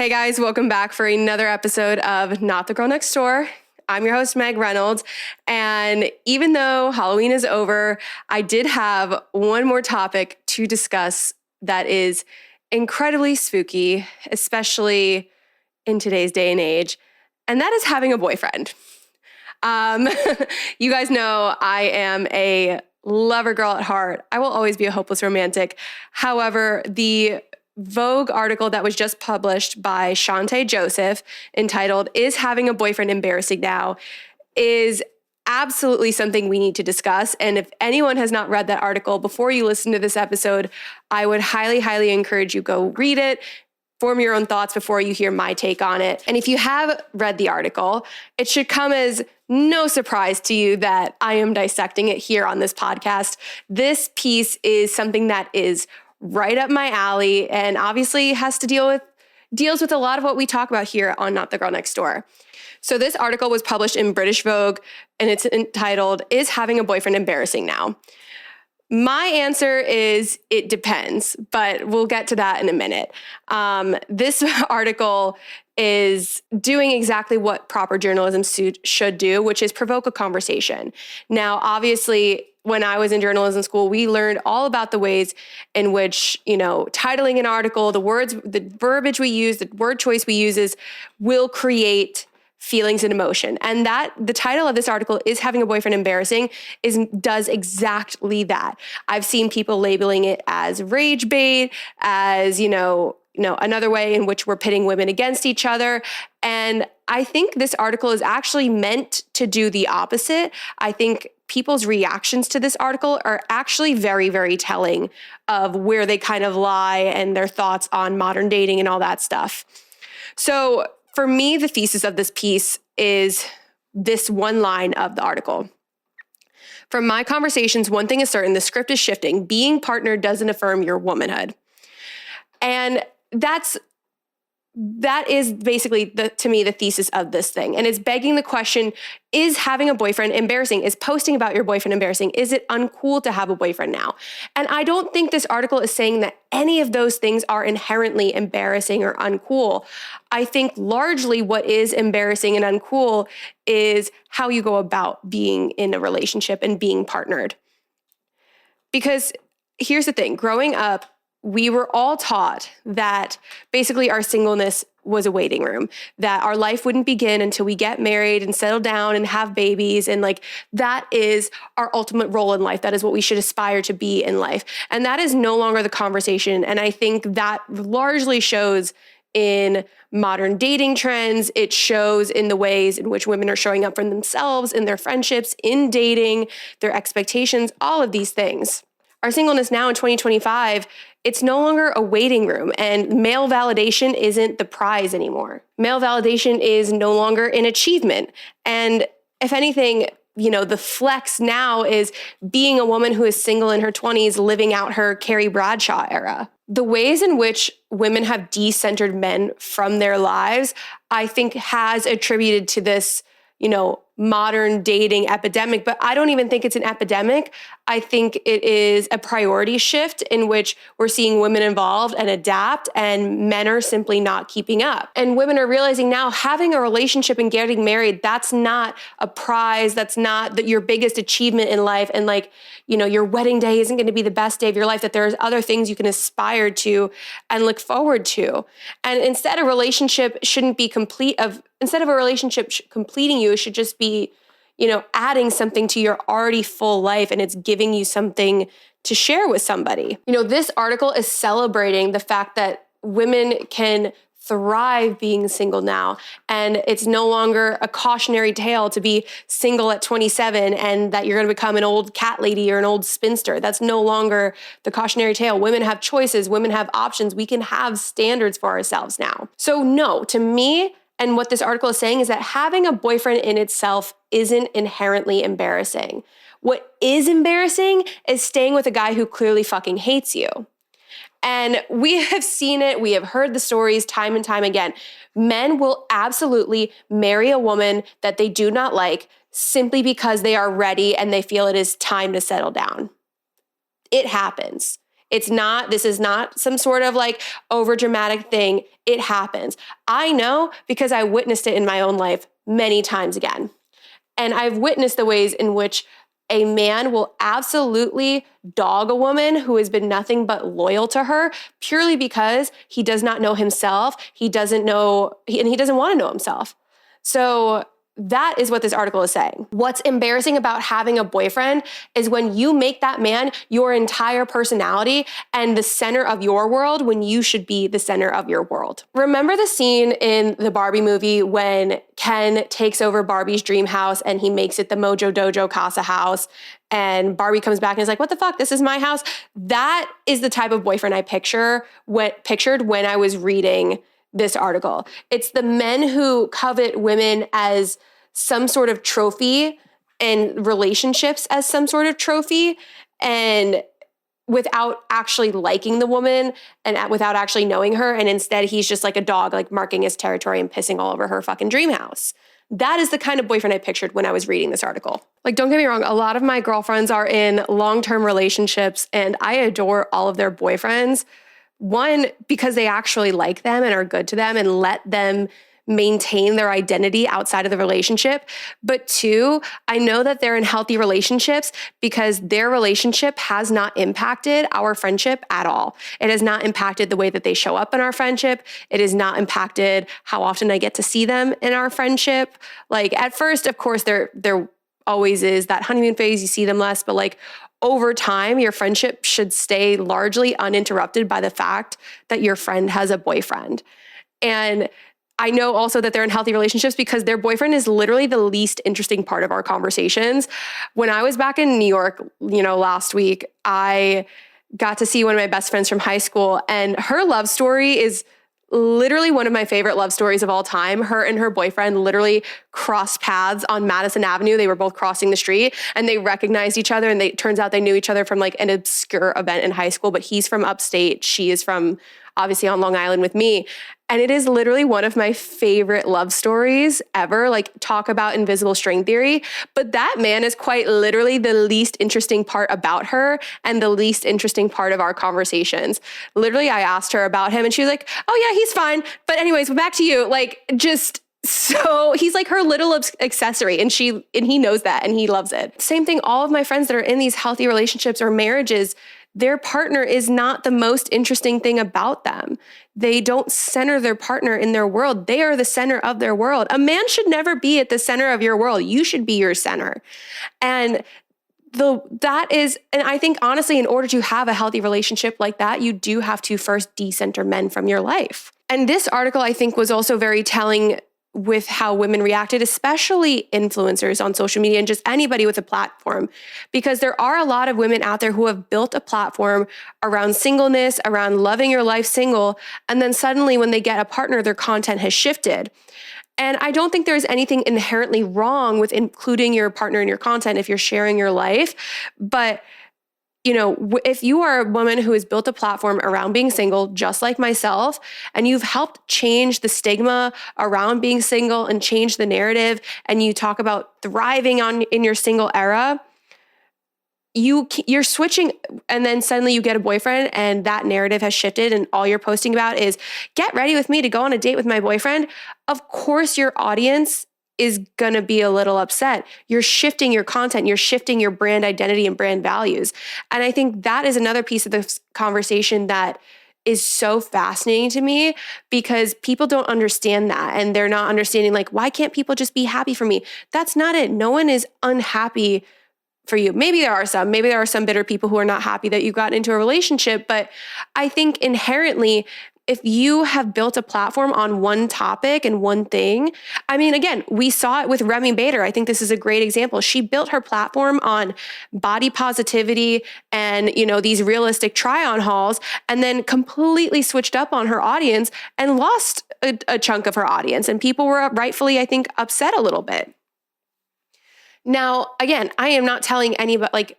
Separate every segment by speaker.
Speaker 1: Hey guys, welcome back for another episode of Not the Girl Next Door. I'm your host, Meg Reynolds. And even though Halloween is over, I did have one more topic to discuss that is incredibly spooky, especially in today's day and age, and that is having a boyfriend. You guys know I am a lover girl at heart. I will always be a hopeless romantic. However, the Vogue article that was just published by Chante Joseph entitled, "Is Having a Boyfriend Embarrassing Now?" is absolutely something we need to discuss. And if anyone has not read that article before you listen to this episode, I would highly, highly encourage you go read it, form your own thoughts before you hear my take on it. And if you have read the article, it should come as no surprise to you that I am dissecting it here on this podcast. This piece is something that is right up my alley and obviously deals with a lot of what we talk about here on Not the Girl Next Door. So this article was published in British Vogue and it's entitled, "Is Having a Boyfriend Embarrassing Now?" My answer is it depends, but we'll get to that in a minute. This article is doing exactly what proper journalism should do, which is provoke a conversation. Now, obviously, when I was in journalism school, we learned all about the ways in which, titling an article, the verbiage we use, the word choice we use will create feelings and emotion. And that the title of this article, "Is Having a Boyfriend Embarrassing?" does exactly that. I've seen people labeling it as rage bait, as, another way in which we're pitting women against each other. And I think this article is actually meant to do the opposite. I think people's reactions to this article are actually very, very telling of where they kind of lie and their thoughts on modern dating and all that stuff. So for me, the thesis of this piece is this one line of the article. "From my conversations, one thing is certain, the script is shifting. Being partnered doesn't affirm your womanhood." And that is basically, to me, the thesis of this thing. And it's begging the question, is having a boyfriend embarrassing? Is posting about your boyfriend embarrassing? Is it uncool to have a boyfriend now? And I don't think this article is saying that any of those things are inherently embarrassing or uncool. I think largely what is embarrassing and uncool is how you go about being in a relationship and being partnered. Because here's the thing, growing up, we were all taught that basically our singleness was a waiting room, that our life wouldn't begin until we get married and settle down and have babies. And that is our ultimate role in life. That is what we should aspire to be in life. And that is no longer the conversation. And I think that largely shows in modern dating trends. It shows in the ways in which women are showing up for themselves, in their friendships, in dating, their expectations, all of these things. Our singleness now in 2025, it's no longer a waiting room, and male validation isn't the prize anymore. Male validation is no longer an achievement. And if anything, the flex now is being a woman who is single in her 20s, living out her Carrie Bradshaw era. The ways in which women have decentered men from their lives, I think has attributed to this, modern dating epidemic, but I don't even think it's an epidemic. I think it is a priority shift in which we're seeing women involved and adapt, and men are simply not keeping up. And women are realizing now having a relationship and getting married, that's not a prize. That's not your biggest achievement in life. And your wedding day isn't going to be the best day of your life, that there's other things you can aspire to and look forward to. And instead a relationship completing you, it should just be, adding something to your already full life, and it's giving you something to share with somebody. This article is celebrating the fact that women can thrive being single now, and it's no longer a cautionary tale to be single at 27 and that you're going to become an old cat lady or an old spinster. That's no longer the cautionary tale. Women have choices, women have options. We can have standards for ourselves now. So no, to me, and what this article is saying is that having a boyfriend in itself isn't inherently embarrassing. What is embarrassing is staying with a guy who clearly fucking hates you. And we have seen it. We have heard the stories time and time again. Men will absolutely marry a woman that they do not like simply because they are ready and they feel it is time to settle down. It happens. This is not some sort of like over dramatic thing. It happens. I know because I witnessed it in my own life many times again. And I've witnessed the ways in which a man will absolutely dog a woman who has been nothing but loyal to her purely because he does not know himself. He doesn't want to know himself. So that is what this article is saying. What's embarrassing about having a boyfriend is when you make that man your entire personality and the center of your world when you should be the center of your world. Remember the scene in the Barbie movie when Ken takes over Barbie's dream house and he makes it the Mojo Dojo Casa house, and Barbie comes back and is like, what the fuck? This is my house. That is the type of boyfriend I pictured when I was reading this article. It's the men who covet women as some sort of trophy and relationships as some sort of trophy, and without actually liking the woman and without actually knowing her. And instead he's just like a dog, like marking his territory and pissing all over her fucking dream house. That is the kind of boyfriend I pictured when I was reading this article. Like, don't get me wrong, a lot of my girlfriends are in long-term relationships and I adore all of their boyfriends. One, because they actually like them and are good to them and let them maintain their identity outside of the relationship. But two, I know that they're in healthy relationships because their relationship has not impacted our friendship at all. It has not impacted the way that they show up in our friendship. It has not impacted how often I get to see them in our friendship. Like at first, of course, there always is that honeymoon phase, you see them less, but like over time, your friendship should stay largely uninterrupted by the fact that your friend has a boyfriend. And I know also that they're in healthy relationships because their boyfriend is literally the least interesting part of our conversations. When I was back in New York, last week, I got to see one of my best friends from high school, and her love story is literally one of my favorite love stories of all time. Her and her boyfriend literally crossed paths on Madison Avenue. They were both crossing the street and they recognized each other, and turns out they knew each other from like an obscure event in high school, but he's from upstate. She is from obviously on Long Island with me. And it is literally one of my favorite love stories ever. Like, talk about invisible string theory. But that man is quite literally the least interesting part about her and the least interesting part of our conversations. Literally, I asked her about him and she was like, oh yeah, he's fine. But anyways, back to you. So he's like her little accessory, and he knows that and he loves it. Same thing, all of my friends that are in these healthy relationships or marriages, their partner is not the most interesting thing about them. They don't center their partner in their world. They are the center of their world. A man should never be at the center of your world. You should be your center. And I think honestly, in order to have a healthy relationship like that, you do have to first decenter men from your life. And this article, I think, was also very telling with how women reacted, especially influencers on social media and just anybody with a platform, because there are a lot of women out there who have built a platform around singleness, around loving your life single, and then suddenly when they get a partner, their content has shifted. And I don't think there's anything inherently wrong with including your partner in your content if you're sharing your life, but if you are a woman who has built a platform around being single, just like myself, and you've helped change the stigma around being single and change the narrative, and you talk about thriving in your single era, you're switching, and then suddenly you get a boyfriend and that narrative has shifted and all you're posting about is, get ready with me to go on a date with my boyfriend. Of course, your audience is going to be a little upset. You're shifting your content, you're shifting your brand identity and brand values. And I think that is another piece of this conversation that is so fascinating to me, because people don't understand that. And they're not understanding, like, why can't people just be happy for me? That's not it. No one is unhappy for you. Maybe there are some bitter people who are not happy that you got into a relationship. But I think inherently, if you have built a platform on one topic and one thing, I mean, again, we saw it with Remy Bader. I think this is a great example. She built her platform on body positivity and, these realistic try-on hauls, and then completely switched up on her audience and lost a chunk of her audience. And people were rightfully, I think, upset a little bit. Now, again, I am not telling anybody,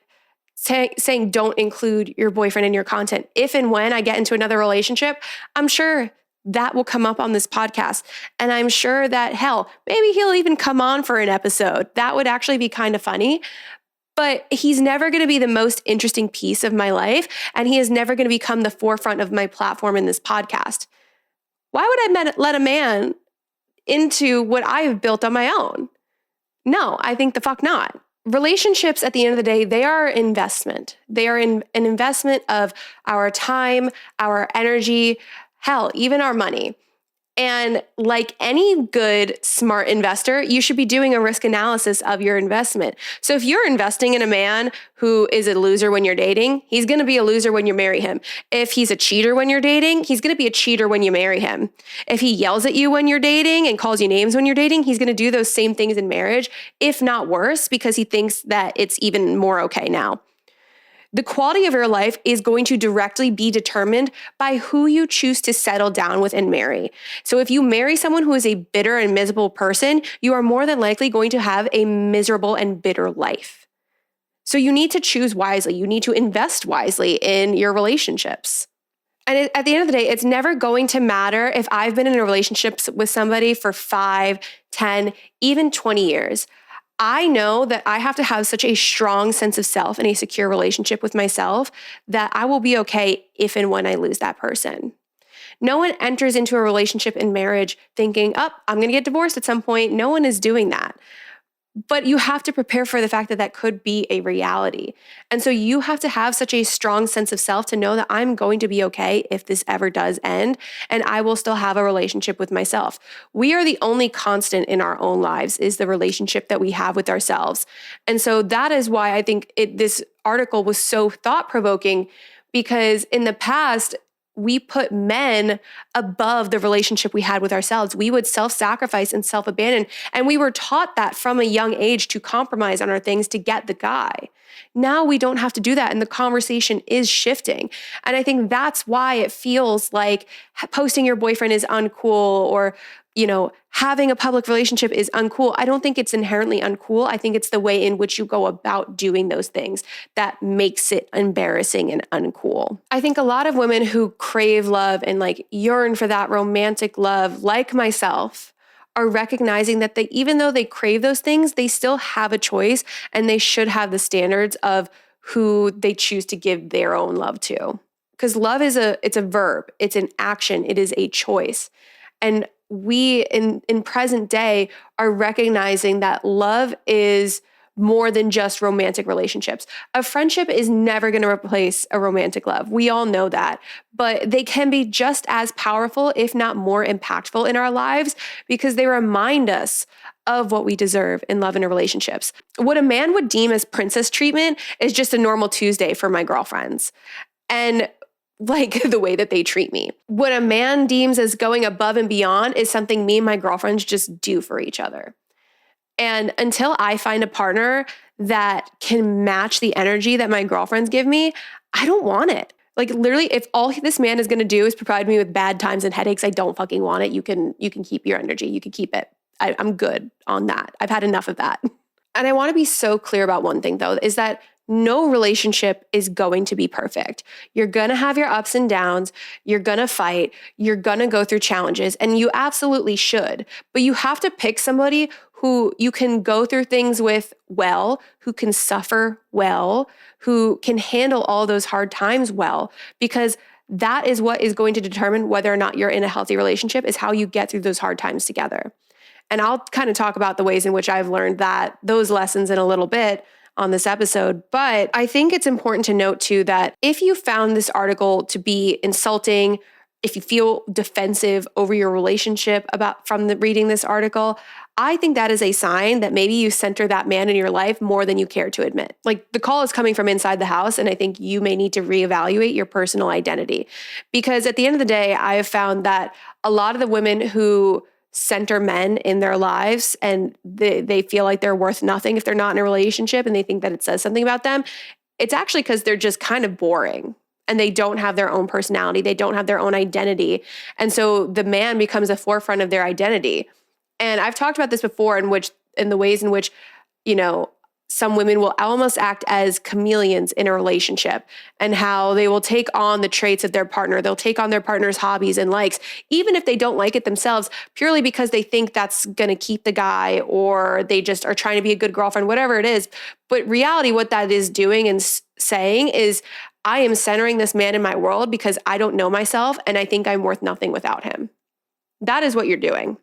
Speaker 1: saying don't include your boyfriend in your content. If and when I get into another relationship, I'm sure that will come up on this podcast. And I'm sure that, hell, maybe he'll even come on for an episode. That would actually be kind of funny. but he's never going to be the most interesting piece of my life. And he is never going to become the forefront of my platform in this podcast. Why would I let a man into what I have built on my own? No, I think the fuck not. Relationships at the end of the day, they are investment. They are an investment of our time, our energy, hell, even our money. And like any good, smart investor, you should be doing a risk analysis of your investment. So if you're investing in a man who is a loser when you're dating, he's going to be a loser when you marry him. If he's a cheater when you're dating, he's going to be a cheater when you marry him. If he yells at you when you're dating and calls you names when you're dating, he's going to do those same things in marriage, if not worse, because he thinks that it's even more okay now. The quality of your life is going to directly be determined by who you choose to settle down with and marry. So if you marry someone who is a bitter and miserable person, you are more than likely going to have a miserable and bitter life. So you need to choose wisely. You need to invest wisely in your relationships. And at the end of the day, it's never going to matter if I've been in a relationship with somebody for 5, 10, even 20 years. I know that I have to have such a strong sense of self and a secure relationship with myself that I will be okay if and when I lose that person. No one enters into a relationship in marriage thinking, I'm going to get divorced at some point. No one is doing that. But you have to prepare for the fact that that could be a reality. And so you have to have such a strong sense of self to know that I'm going to be okay if this ever does end, and I will still have a relationship with myself. We are the only constant in our own lives is the relationship that we have with ourselves. And so that is why I think this article was so thought-provoking, because in the past, we put men above the relationship we had with ourselves. We would self-sacrifice and self-abandon. And we were taught that from a young age to compromise on our things to get the guy. Now we don't have to do that. And the conversation is shifting. And I think that's why it feels like posting your boyfriend is uncool, or having a public relationship is uncool. I don't think it's inherently uncool. I think it's the way in which you go about doing those things that makes it embarrassing and uncool. I think a lot of women who crave love and yearn for that romantic love, like myself, are recognizing that even though they crave those things, they still have a choice, and they should have the standards of who they choose to give their own love to. Because love it's a verb, it's an action, it is a choice. And we in present day are recognizing that love is more than just romantic relationships. A friendship is never going to replace a romantic love. We all know that, but they can be just as powerful, if not more impactful in our lives, because they remind us of what we deserve in love and in relationships. What a man would deem as princess treatment is just a normal Tuesday for my girlfriends. And the way that they treat me. What a man deems as going above and beyond is something me and my girlfriends just do for each other. And until I find a partner that can match the energy that my girlfriends give me, I don't want it. Literally, if all this man is going to do is provide me with bad times and headaches, I don't fucking want it. You can keep your energy. You can keep it. I'm good on that. I've had enough of that. And I want to be so clear about one thing, though, is that no relationship is going to be perfect. You're going to have your ups and downs. You're going to fight. You're going to go through challenges, and you absolutely should. But you have to pick somebody who you can go through things with well, who can suffer well, who can handle all those hard times well, because that is what is going to determine whether or not you're in a healthy relationship, is how you get through those hard times together. And I'll kind of talk about the ways in which I've learned those lessons in a little bit on this episode. But I think it's important to note too that if you found this article to be insulting, if you feel defensive over your relationship from reading this article, I think that is a sign that maybe you center that man in your life more than you care to admit. The call is coming from inside the house, and I think you may need to reevaluate your personal identity. Because at the end of the day, I have found that a lot of the women who center men in their lives and they feel like they're worth nothing if they're not in a relationship, and they think that it says something about them, it's actually because they're just kind of boring and they don't have their own personality. They don't have their own identity. And so the man becomes the forefront of their identity. And I've talked about this before in the ways in which, some women will almost act as chameleons in a relationship, and how they will take on the traits of their partner. They'll take on their partner's hobbies and likes, even if they don't like it themselves, purely because they think that's going to keep the guy, or they just are trying to be a good girlfriend, whatever it is. But reality, what that is doing and saying is, I am centering this man in my world because I don't know myself and I think I'm worth nothing without him. That is what you're doing.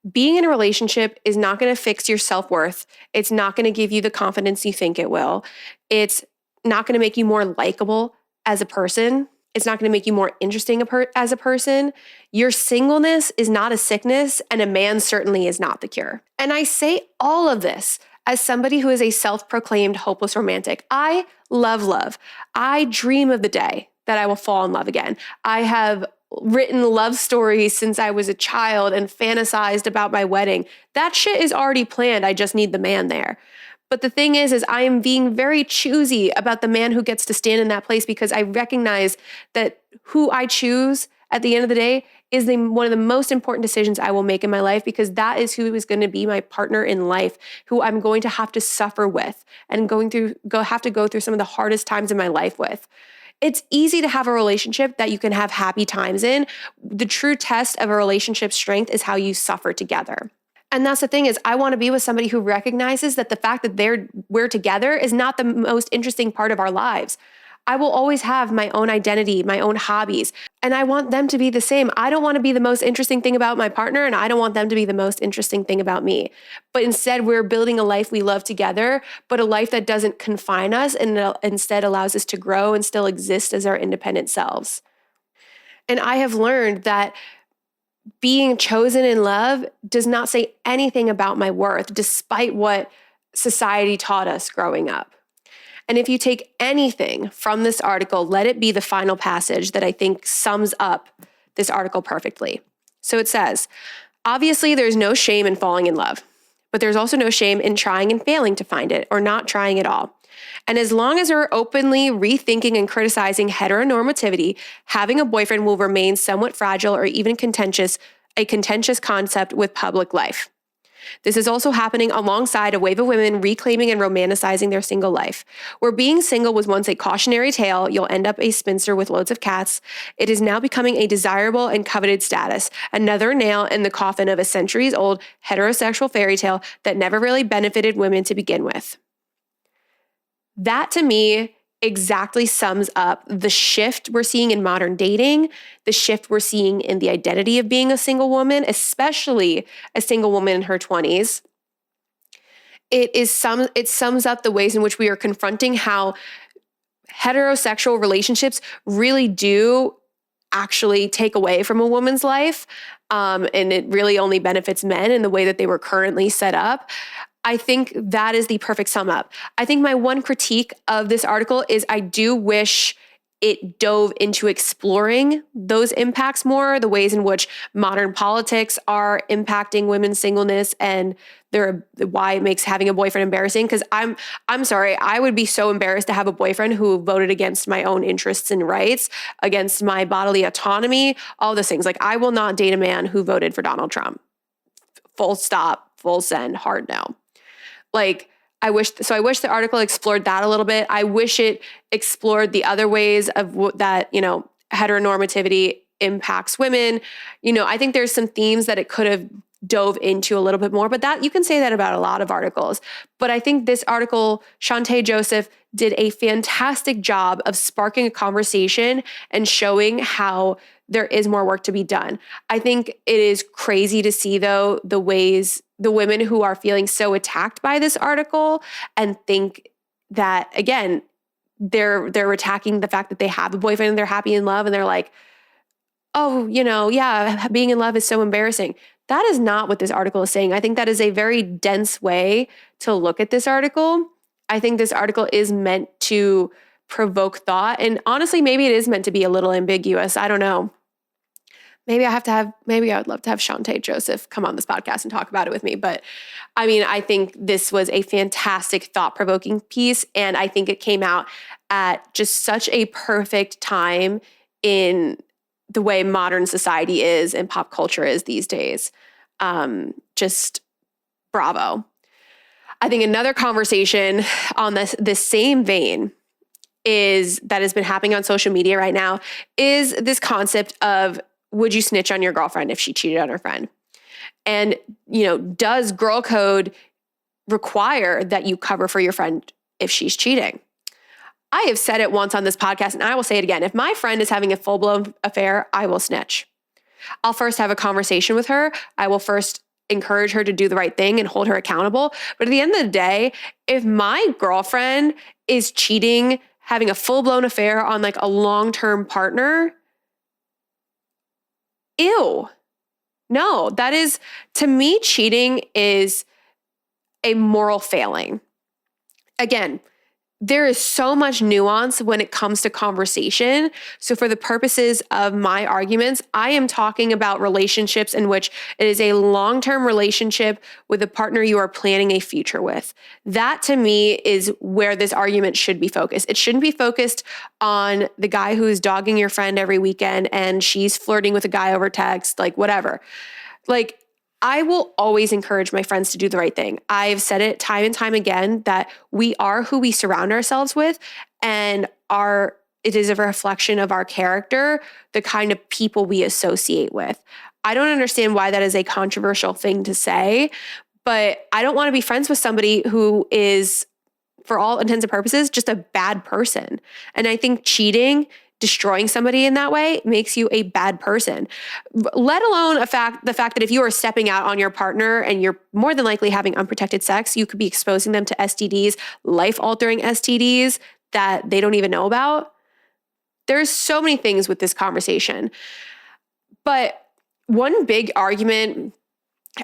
Speaker 1: Being in a relationship is not going to fix your self-worth. It's not going to give you the confidence you think it will. It's not going to make you more likable as a person. It's not going to make you more interesting as a person. Your singleness is not a sickness, and a man certainly is not the cure. And I say all of this as somebody who is a self-proclaimed hopeless romantic. I love love. I dream of the day that I will fall in love again. I have written love stories since I was a child and fantasized about my wedding. That shit is already planned. I just need the man there. But the thing is I am being very choosy about the man who gets to stand in that place, because I recognize that who I choose at the end of the day is one of the most important decisions I will make in my life, because that is who is going to be my partner in life, who I'm going to have to suffer with and have to go through some of the hardest times in my life with. It's easy to have a relationship that you can have happy times in. The true test of a relationship's strength is how you suffer together. And that's the thing, is I want to be with somebody who recognizes that the fact that we're together is not the most interesting part of our lives. I will always have my own identity, my own hobbies, and I want them to be the same. I don't want to be the most interesting thing about my partner, and I don't want them to be the most interesting thing about me. But instead, we're building a life we love together, but a life that doesn't confine us and instead allows us to grow and still exist as our independent selves. And I have learned that being chosen in love does not say anything about my worth, despite what society taught us growing up. And if you take anything from this article, let it be the final passage that I think sums up this article perfectly. So it says, obviously there's no shame in falling in love, but there's also no shame in trying and failing to find it, or not trying at all. And as long as we're openly rethinking and criticizing heteronormativity, having a boyfriend will remain somewhat fragile or even a contentious concept with public life. This is also happening alongside a wave of women reclaiming and romanticizing their single life. Where being single was once a cautionary tale, you'll end up a spinster with loads of cats, it is now becoming a desirable and coveted status, another nail in the coffin of a centuries-old heterosexual fairy tale that never really benefited women to begin with. That, to me, exactly sums up the shift we're seeing in modern dating, the shift we're seeing in the identity of being a single woman, especially a single woman in her 20s. It sums up the ways in which we are confronting how heterosexual relationships really do actually take away from a woman's life, and it really only benefits men in the way that they were currently set up. I think that is the perfect sum up. I think my one critique of this article is I do wish it dove into exploring those impacts more, the ways in which modern politics are impacting women's singleness and why it makes having a boyfriend embarrassing. Because I'm sorry, I would be so embarrassed to have a boyfriend who voted against my own interests and rights, against my bodily autonomy, all those things. Like, I will not date a man who voted for Donald Trump. Full stop, full send, hard no. I wish the article explored that a little bit. I wish it explored the other ways of that, heteronormativity impacts women. I think there's some themes that it could have dove into a little bit more, but that you can say that about a lot of articles. But I think this article, Chante Joseph did a fantastic job of sparking a conversation and showing how there is more work to be done. I think it is crazy to see, though, the women who are feeling so attacked by this article and think that, again, they're attacking the fact that they have a boyfriend and they're happy in love, and they're like, oh, yeah, being in love is so embarrassing. That is not what this article is saying. I think that is a very dense way to look at this article. I think this article is meant to provoke thought. And honestly, maybe it is meant to be a little ambiguous. I don't know. Maybe I would love to have Chante Joseph come on this podcast and talk about it with me. But I think this was a fantastic thought-provoking piece. And I think it came out at just such a perfect time in the way modern society is and pop culture is these days. Just bravo. I think another conversation on this same vein that has been happening on social media right now is this concept of, would you snitch on your girlfriend if she cheated on her friend? And, does girl code require that you cover for your friend if she's cheating? I have said it once on this podcast, and I will say it again. If my friend is having a full-blown affair, I will snitch. I'll first have a conversation with her. I will first encourage her to do the right thing and hold her accountable. But at the end of the day, if my girlfriend is cheating, having a full-blown affair on like a long-term partner, ew. No, that is, to me, cheating is a moral failing. Again, there is so much nuance when it comes to conversation. So for the purposes of my arguments, I am talking about relationships in which it is a long-term relationship with a partner you are planning a future with. That to me is where this argument should be focused. It shouldn't be focused on the guy who's dogging your friend every weekend and she's flirting with a guy over text, like whatever. Like, I will always encourage my friends to do the right thing. I've said it time and time again that we are who we surround ourselves with, and it is a reflection of our character, the kind of people we associate with. I don't understand why that is a controversial thing to say, but I don't want to be friends with somebody who is, for all intents and purposes, just a bad person. And I think cheating, destroying somebody in that way, makes you a bad person. Let alone the fact that if you are stepping out on your partner and you're more than likely having unprotected sex, you could be exposing them to STDs, life-altering STDs that they don't even know about. There's so many things with this conversation. But one big argument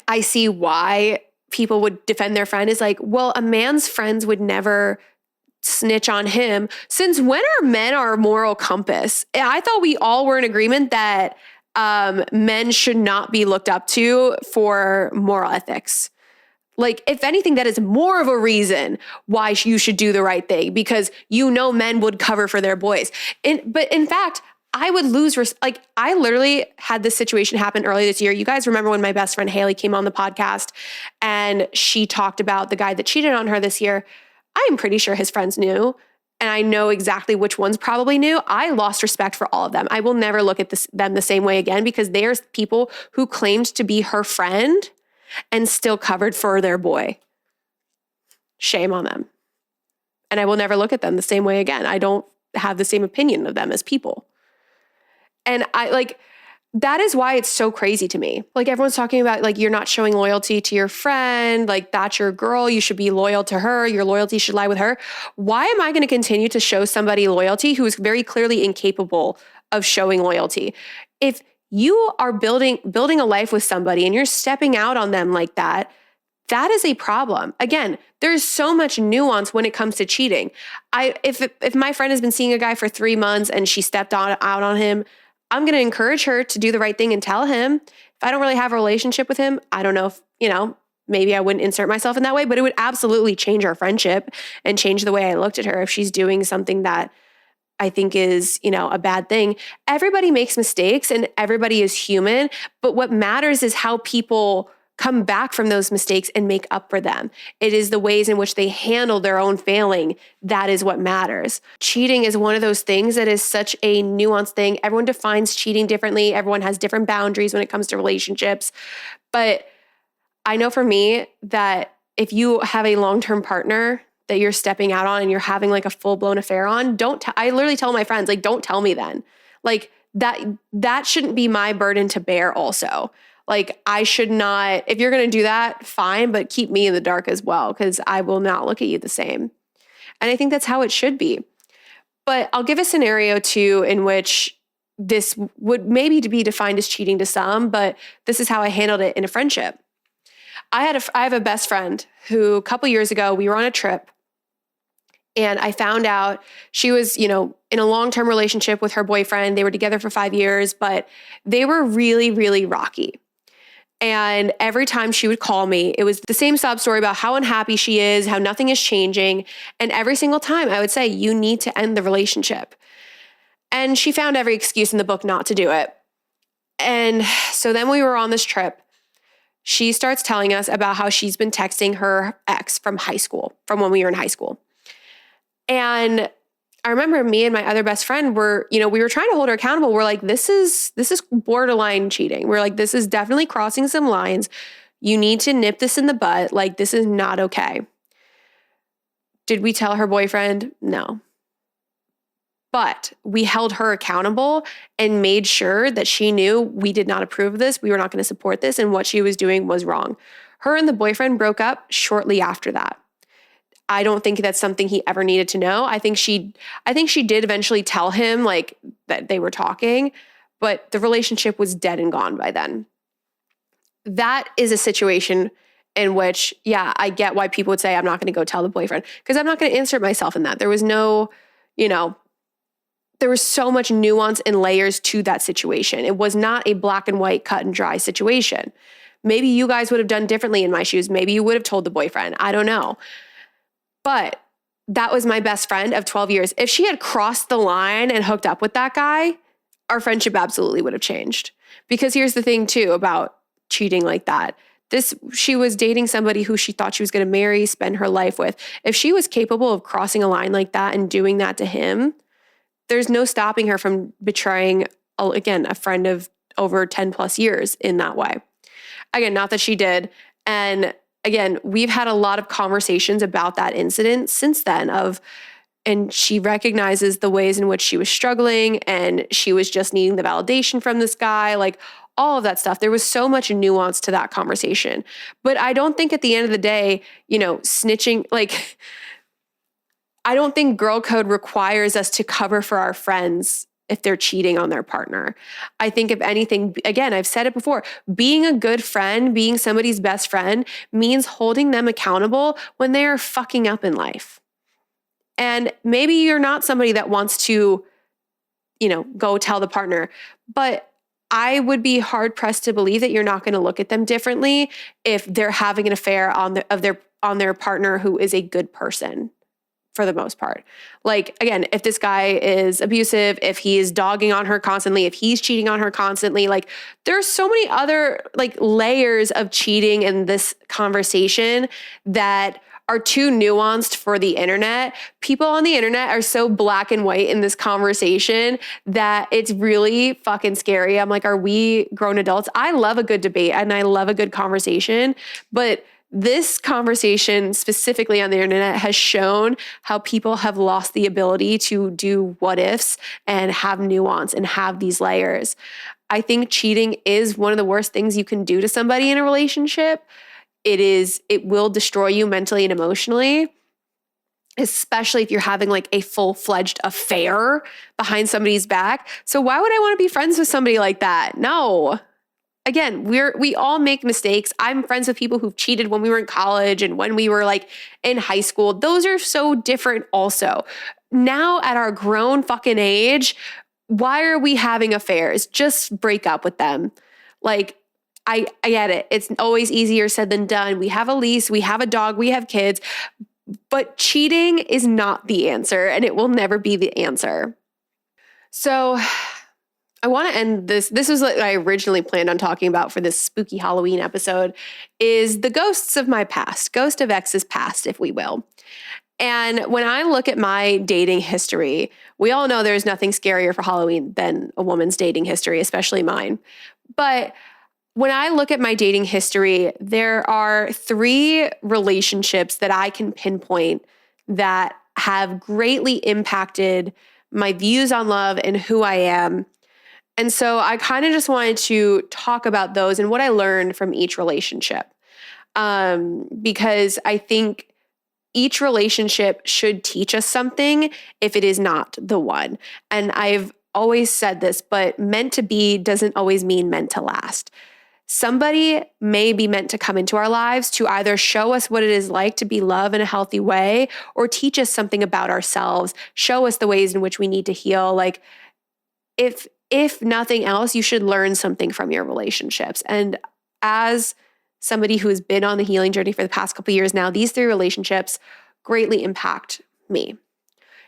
Speaker 1: I see why people would defend their friend is like, well, a man's friends would never snitch on him. Since when are men our moral compass? I thought we all were in agreement that men should not be looked up to for moral ethics. Like, if anything, that is more of a reason why you should do the right thing, because men would cover for their boys. But in fact, I would lose, I literally had this situation happen earlier this year. You guys remember when my best friend Haley came on the podcast and she talked about the guy that cheated on her this year. I am pretty sure his friends knew, and I know exactly which ones probably knew. I lost respect for all of them. I will never look at them the same way again, because there's people who claimed to be her friend and still covered for their boy. Shame on them. And I will never look at them the same way again. I don't have the same opinion of them as people. And that is why it's so crazy to me. Like, everyone's talking about, like, you're not showing loyalty to your friend. Like, that's your girl. You should be loyal to her. Your loyalty should lie with her. Why am I going to continue to show somebody loyalty who is very clearly incapable of showing loyalty? If you are building a life with somebody and you're stepping out on them like that, that is a problem. Again, there's so much nuance when it comes to cheating. If my friend has been seeing a guy for 3 months and she stepped out on him, I'm going to encourage her to do the right thing and tell him. If I don't really have a relationship with him, I don't know if, maybe I wouldn't insert myself in that way, but it would absolutely change our friendship and change the way I looked at her if she's doing something that I think is, a bad thing. Everybody makes mistakes and everybody is human, but what matters is how people come back from those mistakes and make up for them. It is the ways in which they handle their own failing. That is what matters. Cheating is one of those things that is such a nuanced thing. Everyone defines cheating differently. Everyone has different boundaries when it comes to relationships. But I know for me that if you have a long-term partner that you're stepping out on and you're having like a full-blown affair on, I literally tell my friends, like, don't tell me then. Like, that shouldn't be my burden to bear also. Like, I should not, if you're going to do that, fine, but keep me in the dark as well, because I will not look at you the same. And I think that's how it should be. But I'll give a scenario too in which this would maybe be defined as cheating to some, but this is how I handled it in a friendship. I have a best friend who a couple years ago, we were on a trip and I found out she was, in a long-term relationship with her boyfriend. They were together for 5 years, but they were really, really rocky. And every time she would call me, it was the same sob story about how unhappy she is, how nothing is changing. And every single time I would say, you need to end the relationship. And she found every excuse in the book not to do it. And so then we were on this trip. she starts telling us about how she's been texting her ex from high school, from when we were in high school. And I remember me and my other best friend were, we were trying to hold her accountable. We're like, this is borderline cheating. We're like, this is definitely crossing some lines. You need to nip this in the butt. Like, this is not okay. Did we tell her boyfriend? No. But we held her accountable and made sure that she knew we did not approve of this. We were not going to support this. And what she was doing was wrong. Her and the boyfriend broke up shortly after that. I don't think that's something he ever needed to know. I think she did eventually tell him like that they were talking, but the relationship was dead and gone by then. That is a situation in which, yeah, I get why people would say, I'm not going to go tell the boyfriend, because I'm not going to insert myself in that. There was no, there was so much nuance and layers to that situation. It was not a black and white, cut and dry situation. Maybe you guys would have done differently in my shoes. Maybe you would have told the boyfriend. I don't know. But that was my best friend of 12 years. If she had crossed the line and hooked up with that guy, our friendship absolutely would have changed. Because here's the thing too about cheating like that. She was dating somebody who she thought she was going to marry, spend her life with. If she was capable of crossing a line like that and doing that to him, there's no stopping her from betraying, again, a friend of over 10 plus years in that way. Again, not that she did. And again, we've had a lot of conversations about that incident since then and she recognizes the ways in which she was struggling and she was just needing the validation from this guy, like all of that stuff. There was so much nuance to that conversation. But I don't think at the end of the day, snitching, like, I don't think girl code requires us to cover for our friends if they're cheating on their partner. I think if anything, again, I've said it before, being a good friend, being somebody's best friend means holding them accountable when they are fucking up in life. And maybe you're not somebody that wants to, go tell the partner, but I would be hard pressed to believe that you're not going to look at them differently if they're having an affair on their partner who is a good person. For the most part. Like, again, if this guy is abusive, if he is dogging on her constantly, if he's cheating on her constantly, like there's so many other like layers of cheating in this conversation that are too nuanced for the internet. People on the internet are so black and white in this conversation that it's really fucking scary. I'm like, are we grown adults? I love a good debate and I love a good conversation, but this conversation specifically on the internet has shown how people have lost the ability to do what ifs and have nuance and have these layers. I think cheating is one of the worst things you can do to somebody in a relationship. It will destroy you mentally and emotionally, especially if you're having like a full-fledged affair behind somebody's back. So why would I want to be friends with somebody like that? No. Again, we all make mistakes. I'm friends with people who've cheated when we were in college and when we were like in high school. Those are so different also. Now at our grown fucking age, why are we having affairs? Just break up with them. Like, I get it. It's always easier said than done. We have a lease, we have a dog, we have kids, but cheating is not the answer and it will never be the answer. So I want to end this. This was what I originally planned on talking about for this spooky Halloween episode, is the ghosts of my past, ghost of ex's past, if we will. And when I look at my dating history, we all know there's nothing scarier for Halloween than a woman's dating history, especially mine. But when I look at my dating history, there are 3 relationships that I can pinpoint that have greatly impacted my views on love and who I am. And so I kind of just wanted to talk about those and what I learned from each relationship. Because I think each relationship should teach us something if it is not the one. And I've always said this, but meant to be doesn't always mean meant to last. Somebody may be meant to come into our lives to either show us what it is like to be loved in a healthy way or teach us something about ourselves, show us the ways in which we need to heal. Like, if nothing else, you should learn something from your relationships. And as somebody who has been on the healing journey for the past couple of years now, these 3 relationships greatly impact me.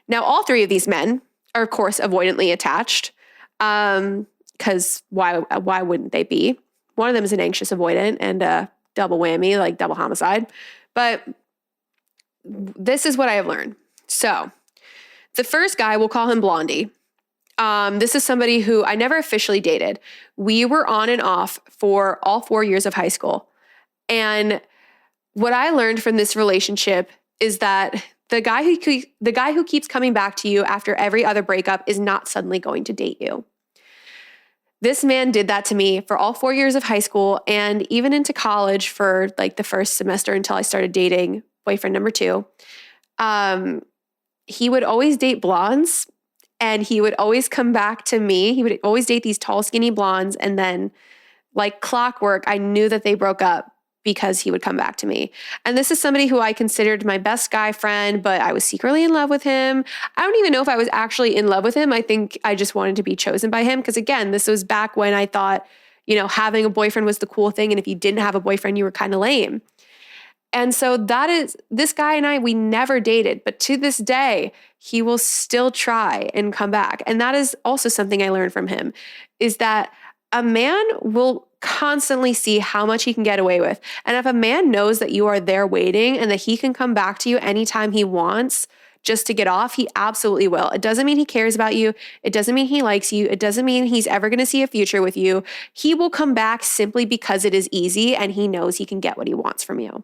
Speaker 1: Now, all 3 of these men are, of course, avoidantly attached, because why wouldn't they be? One of them is an anxious avoidant and a double whammy, like double homicide. But this is what I have learned. So the first guy, we'll call him Blondie. This is somebody who I never officially dated. We were on and off for all 4 years of high school. And what I learned from this relationship is that the guy who keeps coming back to you after every other breakup is not suddenly going to date you. This man did that to me for all 4 years of high school and even into college for like the first semester until I started dating boyfriend number 2. He would always date blondes and he would always come back to me. He would always date these tall, skinny blondes. And then like clockwork, I knew that they broke up because he would come back to me. And this is somebody who I considered my best guy friend, but I was secretly in love with him. I don't even know if I was actually in love with him. I think I just wanted to be chosen by him. Because again, this was back when I thought, having a boyfriend was the cool thing. And if you didn't have a boyfriend, you were kind of lame. And so this guy and I, we never dated, but to this day, he will still try and come back. And that is also something I learned from him, is that a man will constantly see how much he can get away with. And if a man knows that you are there waiting and that he can come back to you anytime he wants just to get off, he absolutely will. It doesn't mean he cares about you. It doesn't mean he likes you. It doesn't mean he's ever going to see a future with you. He will come back simply because it is easy and he knows he can get what he wants from you.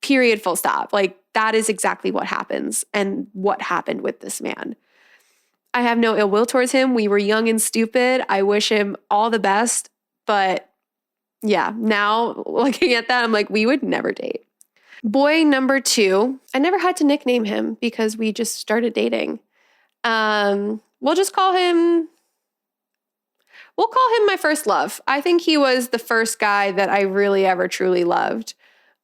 Speaker 1: Period, full stop. Like that is exactly what happens and what happened with this man. I have no ill will towards him. We were young and stupid. I wish him all the best. But yeah, now looking at that, I'm like, we would never date. Boy number 2, I never had to nickname him because we just started dating. We'll call him my first love. I think he was the first guy that I really ever truly loved.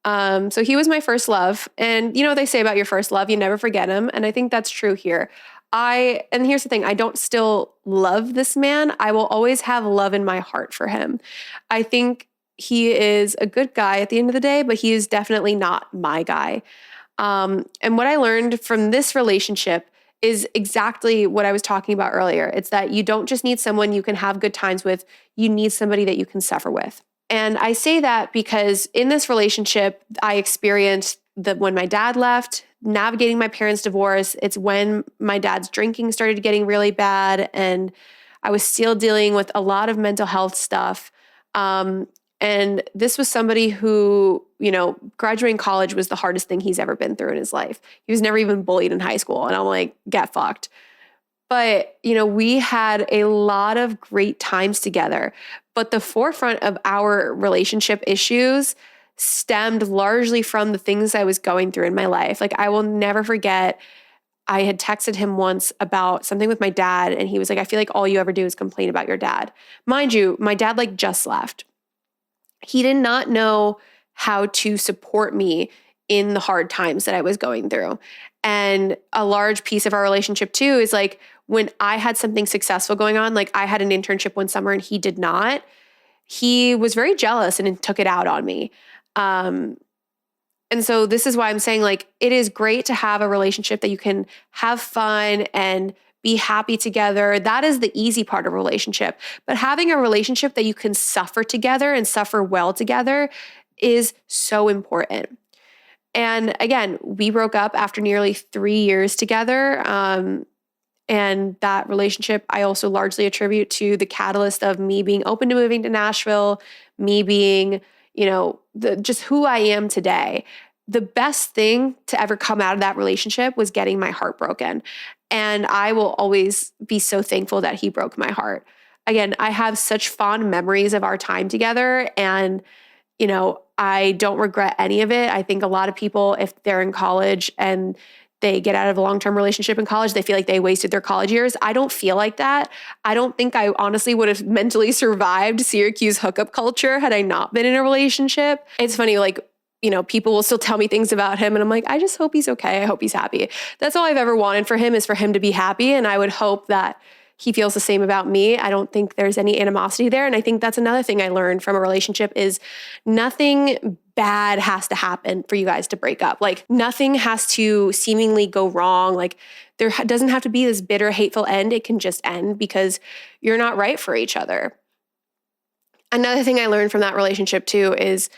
Speaker 1: So he was my first love. And you know what they say about your first love, you never forget him. And I think that's true here. And here's the thing, I don't still love this man. I will always have love in my heart for him. I think he is a good guy at the end of the day, but he is definitely not my guy. And what I learned from this relationship is exactly what I was talking about earlier. It's that you don't just need someone you can have good times with, you need somebody that you can suffer with. And I say that because in this relationship, I experienced when my dad left, navigating my parents' divorce. It's when my dad's drinking started getting really bad and I was still dealing with a lot of mental health stuff. And this was somebody who, graduating college was the hardest thing he's ever been through in his life. He was never even bullied in high school. And I'm like, get fucked. But, we had a lot of great times together. But the forefront of our relationship issues stemmed largely from the things I was going through in my life. Like, I will never forget, I had texted him once about something with my dad, and he was like, I feel like all you ever do is complain about your dad. Mind you, my dad just left. He did not know how to support me in the hard times that I was going through. And a large piece of our relationship too is when I had something successful going on, I had an internship one summer and he did not, he was very jealous and took it out on me. And so this is why I'm saying it is great to have a relationship that you can have fun and be happy together. That is the easy part of a relationship. But having a relationship that you can suffer together and suffer well together is so important. And again, we broke up after nearly 3 years together. And that relationship I also largely attribute to the catalyst of me being open to moving to Nashville, me being, just who I am today. The best thing to ever come out of that relationship was getting my heart broken. And I will always be so thankful that he broke my heart. Again, I have such fond memories of our time together and, I don't regret any of it. I think a lot of people, if they're in college and they get out of a long-term relationship in college, they feel like they wasted their college years. I don't feel like that. I don't think I honestly would have mentally survived Syracuse hookup culture had I not been in a relationship. It's funny, people will still tell me things about him and I'm like, I just hope he's okay. I hope he's happy. That's all I've ever wanted for him is for him to be happy. And I would hope that he feels the same about me. I don't think there's any animosity there. And I think that's another thing I learned from a relationship is nothing bad has to happen for you guys to break up. Nothing has to seemingly go wrong. There doesn't have to be this bitter, hateful end. It can just end because you're not right for each other. Another thing I learned from that relationship too is,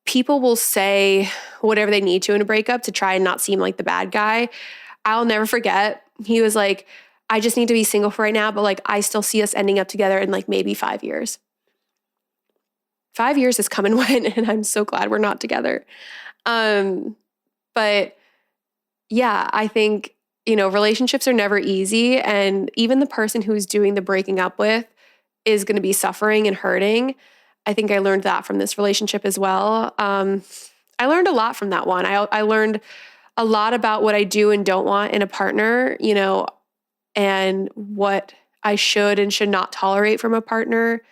Speaker 1: people will say whatever they need to in a breakup to try and not seem like the bad guy. I'll never forget. He was like, I just need to be single for right now, but like I still see us ending up together in like maybe 5 years. 5 years has come and went, and I'm so glad we're not together. But yeah, I think, relationships are never easy. And even the person who's doing the breaking up with is going to be suffering and hurting. I think I learned that from this relationship as well. I learned a lot from that one. I learned a lot about what I do and don't want in a partner, and what I should and should not tolerate from a partner.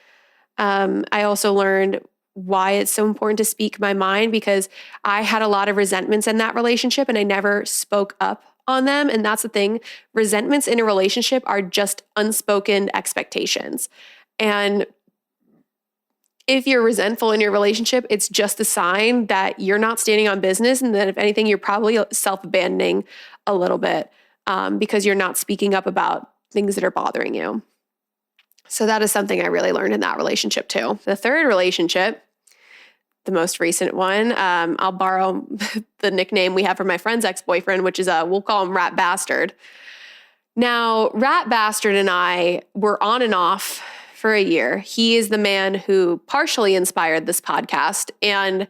Speaker 1: I also learned why it's so important to speak my mind, because I had a lot of resentments in that relationship and I never spoke up on them. And that's the thing. Resentments in a relationship are just unspoken expectations. And if you're resentful in your relationship, it's just a sign that you're not standing on business. And that if anything, you're probably self-abandoning a little bit, because you're not speaking up about things that are bothering you. So that is something I really learned in that relationship too. The third relationship, the most recent one, I'll borrow the nickname we have for my friend's ex-boyfriend, which is we'll call him Rat Bastard. Now, Rat Bastard and I were on and off for a year. He is the man who partially inspired this podcast. And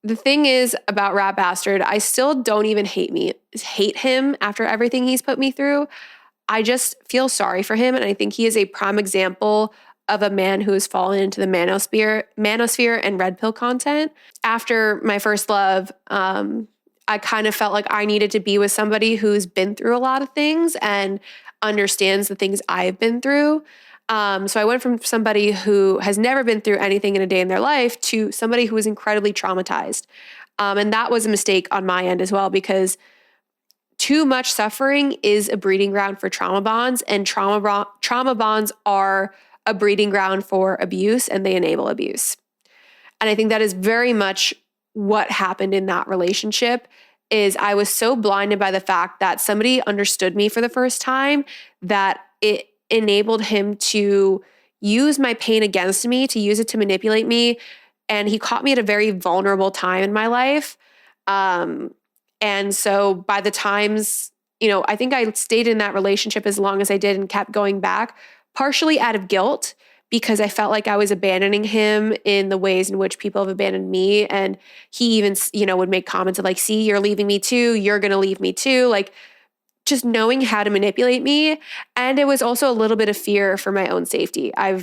Speaker 1: the thing is about Rat Bastard, I still don't even hate him after everything he's put me through. I just feel sorry for him. And I think he is a prime example of a man who has fallen into the manosphere and red pill content. After my first love, I kind of felt like I needed to be with somebody who's been through a lot of things and understands the things I've been through. So I went from somebody who has never been through anything in a day in their life to somebody who was incredibly traumatized. And that was a mistake on my end as well, because too much suffering is a breeding ground for trauma bonds, and trauma bonds are a breeding ground for abuse, and they enable abuse. And I think that is very much what happened in that relationship. Is I was so blinded by the fact that somebody understood me for the first time that it enabled him to use my pain against me, to use it to manipulate me. And he caught me at a very vulnerable time in my life. And so by the times, I think I stayed in that relationship as long as I did and kept going back, partially out of guilt, because I felt like I was abandoning him in the ways in which people have abandoned me. And he even, would make comments of like, see, you're leaving me too. You're going to leave me too. Like, just knowing how to manipulate me. And it was also a little bit of fear for my own safety. I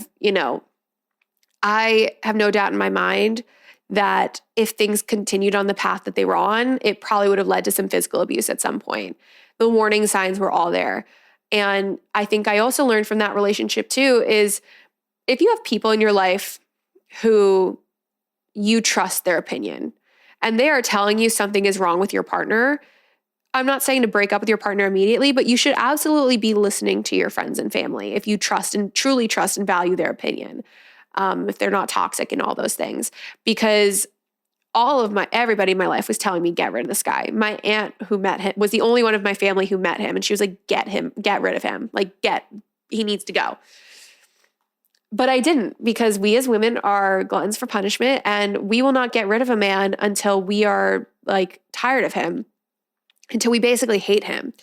Speaker 1: have no doubt in my mind that if things continued on the path that they were on, it probably would have led to some physical abuse at some point. The warning signs were all there. And I think I also learned from that relationship too, is if you have people in your life who you trust their opinion and they are telling you something is wrong with your partner, I'm not saying to break up with your partner immediately, but you should absolutely be listening to your friends and family if you trust and truly trust and value their opinion. If they're not toxic and all those things, because everybody in my life was telling me, get rid of this guy. My aunt who met him was the only one of my family who met him. And she was like, get rid of him. Like, he needs to go. But I didn't, because we as women are gluttons for punishment, and we will not get rid of a man until we are like tired of him, until we basically hate him.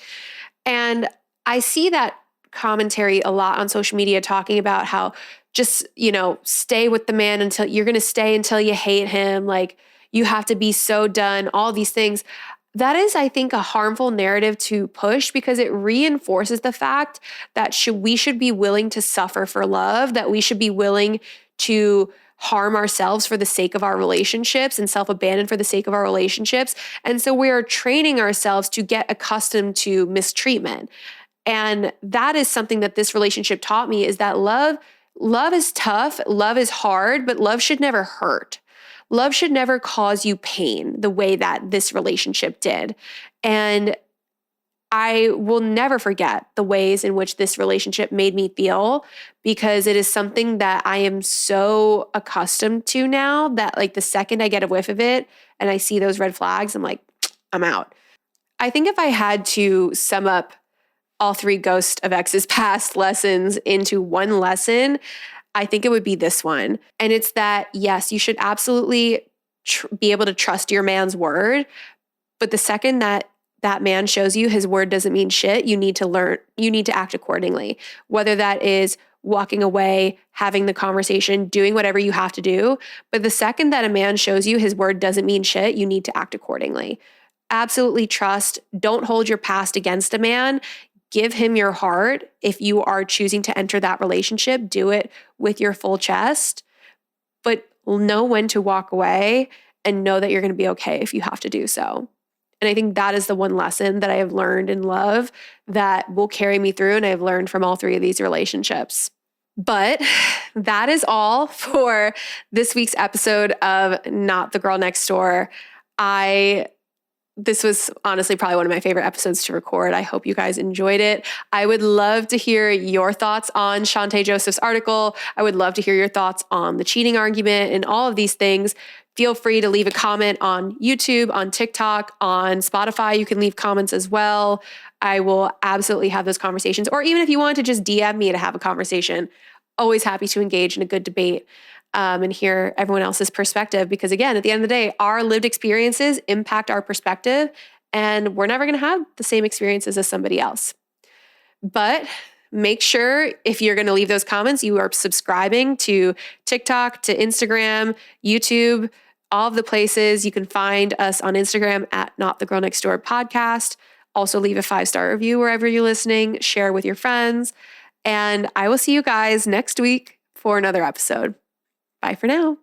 Speaker 1: And I see that commentary a lot on social media talking about how just, stay with the man until you're going to stay until you hate him. Like, you have to be so done, all these things. That is, I think, a harmful narrative to push, because it reinforces the fact that we should be willing to suffer for love, that we should be willing to harm ourselves for the sake of our relationships and self-abandon for the sake of our relationships. And so we are training ourselves to get accustomed to mistreatment. And that is something that this relationship taught me, is that love is tough, love is hard, but love should never hurt. Love should never cause you pain the way that this relationship did. And I will never forget the ways in which this relationship made me feel, because it is something that I am so accustomed to now that like the second I get a whiff of it and I see those red flags, I'm like, I'm out. I think if I had to sum up all 3 Ghost of X's past lessons into one lesson, I think it would be this one. And it's that, yes, you should absolutely be able to trust your man's word. But the second that that man shows you his word doesn't mean shit, you need to act accordingly. Whether that is walking away, having the conversation, doing whatever you have to do. But the second that a man shows you his word doesn't mean shit, you need to act accordingly. Absolutely trust. Don't hold your past against a man. Give him your heart. If you are choosing to enter that relationship, do it with your full chest. But know when to walk away and know that you're going to be okay if you have to do so. And I think that is the one lesson that I have learned in love that will carry me through, and I've learned from all 3 of these relationships. But that is all for this week's episode of Not the Girl Next Door. This was honestly probably one of my favorite episodes to record. I hope you guys enjoyed it. I would love to hear your thoughts on Chante Joseph's article. I would love to hear your thoughts on the cheating argument and all of these things. Feel free to leave a comment on YouTube, on TikTok, on Spotify. You can leave comments as well. I will absolutely have those conversations. Or even if you want to just DM me to have a conversation, always happy to engage in a good debate. And hear everyone else's perspective. Because again, at the end of the day, our lived experiences impact our perspective, and we're never going to have the same experiences as somebody else. But make sure if you're going to leave those comments, you are subscribing to TikTok, to Instagram, YouTube, all of the places. You can find us on Instagram at Not the Girl Next Door Podcast. Also leave a 5-star review wherever you're listening, share with your friends. And I will see you guys next week for another episode. Bye for now.